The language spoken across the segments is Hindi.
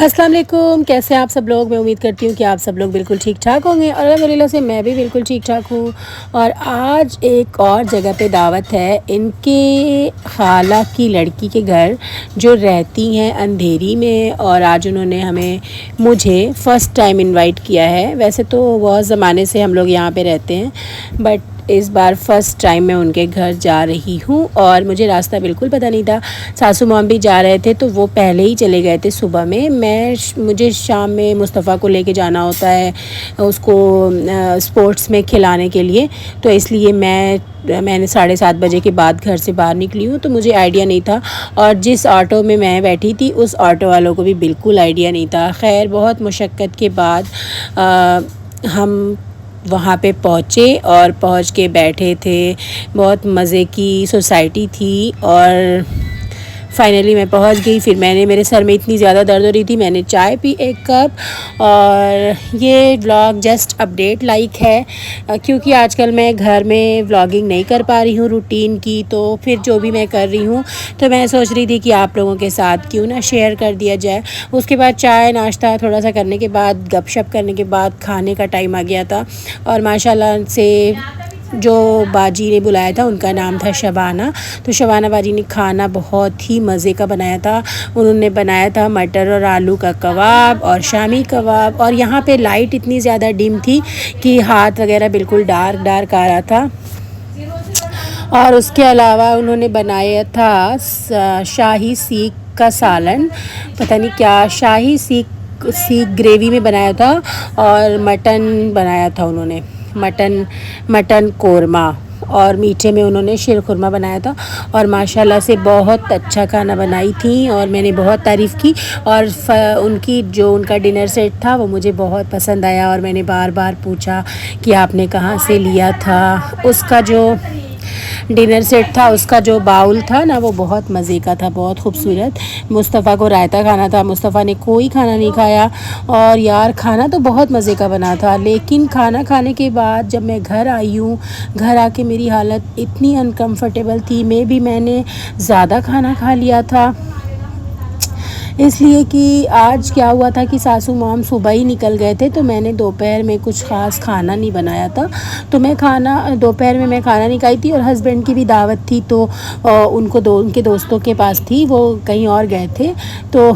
अस्सलाम वालेकुम, कैसे हैं आप सब लोग। मैं उम्मीद करती हूँ कि आप सब लोग बिल्कुल ठीक ठाक होंगे और अल्हम्दुलिल्लाह से मैं भी बिल्कुल ठीक ठाक हूँ। और आज एक और जगह पे दावत है इनके खाला की लड़की के घर, जो रहती हैं अंधेरी में। और आज उन्होंने मुझे फ़र्स्ट टाइम इनवाइट किया है। वैसे तो बहुत ज़माने से हम लोग यहाँ पे रहते हैं, बट इस बार फ़र्स्ट टाइम मैं उनके घर जा रही हूँ। और मुझे रास्ता बिल्कुल पता नहीं था। सासू माम भी जा रहे थे तो वो पहले ही चले गए थे सुबह में। मुझे शाम में मुस्तफ़ा को लेके जाना होता है, उसको स्पोर्ट्स में खिलाने के लिए। तो इसलिए मैंने 7:30 बजे के बाद घर से बाहर निकली हूँ, तो मुझे आइडिया नहीं था। और जिस ऑटो में मैं बैठी थी उस ऑटो वालों को भी बिल्कुल आइडिया नहीं था। खैर, बहुत मुशक्क़त के बाद हम वहाँ पे पहुँचे और पहुँच के बैठे थे। बहुत मज़े की सोसाइटी थी और फाइनली मैं पहुंच गई। फिर मेरे सर में इतनी ज़्यादा दर्द हो रही थी, मैंने चाय पी 1 कप। और ये व्लॉग जस्ट अपडेट लाइक है, क्योंकि आजकल मैं घर में व्लॉगिंग नहीं कर पा रही हूँ रूटीन की। तो फिर जो भी मैं कर रही हूँ तो मैं सोच रही थी कि आप लोगों के साथ क्यों ना शेयर कर दिया जाए। उसके बाद चाय नाश्ता थोड़ा सा करने के बाद, गपशप करने के बाद खाने का टाइम आ गया था। और माशाल्लाह से जो बाजी ने बुलाया था उनका नाम था शबाना। तो शबाना बाजी ने खाना बहुत ही मज़े का बनाया था। उन्होंने बनाया था मटर और आलू का कबाब और शामी कबाब। और यहाँ पे लाइट इतनी ज़्यादा डिम थी कि हाथ वगैरह बिल्कुल डार्क डार्क आ रहा था। और उसके अलावा उन्होंने बनाया था शाही सीख का सालन, पता नहीं क्या, शाही सीख ग्रेवी में बनाया था। और मटन बनाया था उन्होंने, मटन कोरमा। और मीठे में उन्होंने शीर खुरमा बनाया था। और माशाल्लाह से बहुत अच्छा खाना बनाई थी और मैंने बहुत तारीफ़ की। और उनका डिनर सेट था वो मुझे बहुत पसंद आया। और मैंने बार बार पूछा कि आपने कहाँ से लिया था। उसका जो डिनर सेट था, उसका जो बाउल था ना, वो बहुत मज़े का था, बहुत खूबसूरत। मुस्तफ़ा को रायता खाना था, मुस्तफ़ा ने कोई खाना नहीं खाया। और यार, खाना तो बहुत मज़े का बना था, लेकिन खाना खाने के बाद जब मैं घर आई हूँ, घर आके मेरी हालत इतनी अनकंफर्टेबल थी। मैंने ज़्यादा खाना खा लिया था, इसलिए कि आज क्या हुआ था कि सासू माम सुबह ही निकल गए थे। तो मैंने दोपहर में कुछ ख़ास खाना नहीं बनाया था। तो दोपहर में मैं खाना नहीं खाई थी। और हस्बैंड की भी दावत थी, तो उनके दोस्तों के पास थी, वो कहीं और गए थे। तो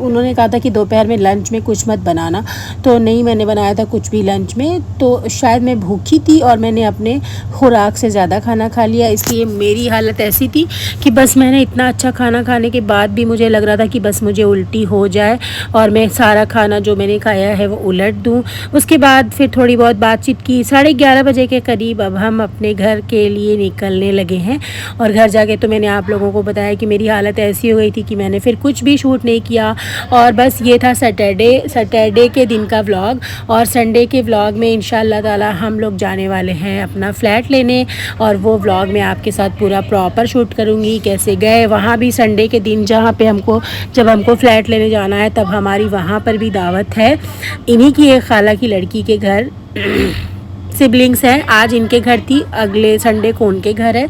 उन्होंने कहा था कि दोपहर में लंच में कुछ मत बनाना। तो नहीं, मैंने बनाया था कुछ भी लंच में। तो शायद मैं भूखी थी और मैंने अपने खुराक से ज़्यादा खाना खा लिया, इसलिए मेरी हालत ऐसी थी कि बस मैंने इतना अच्छा खाना खाने के बाद भी मुझे लग रहा था कि बस मुझे उल्टी हो जाए और मैं सारा खाना जो मैंने खाया है वो उलट दूँ। उसके बाद फिर थोड़ी बहुत बातचीत की। 11:30 बजे के करीब अब हम अपने घर के लिए निकलने लगे हैं। और घर जाके तो मैंने आप लोगों को बताया कि मेरी हालत ऐसी हो गई थी कि मैंने फिर कुछ भी शूट नहीं किया। और बस ये था सैटरडे के दिन का व्लॉग। और संडे के व्लॉग में इंशाल्लाह ताला हम लोग जाने वाले हैं अपना फ़्लैट लेने। और वो व्लॉग मैं आपके साथ पूरा प्रॉपर शूट करूँगी, कैसे गए वहाँ भी। संडे के दिन जब हमको फ़्लैट लेने जाना है, तब हमारी वहाँ पर भी दावत है। इन्हीं की एक खाला की लड़की के घर सिबलिंग्स हैं। आज इनके घर थी, अगले संडे को उनके घर है।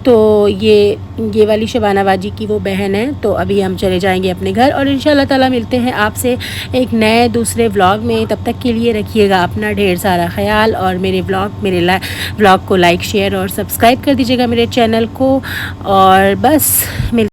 तो ये वाली शबाना बाजी की वो बहन है। तो अभी हम चले जाएंगे अपने घर और इंशाल्लाह ताला मिलते हैं आपसे एक नए दूसरे व्लॉग में। तब तक के लिए रखिएगा अपना ढेर सारा ख्याल। और मेरे व्लॉग को लाइक, शेयर और सब्सक्राइब कर दीजिएगा मेरे चैनल को। और बस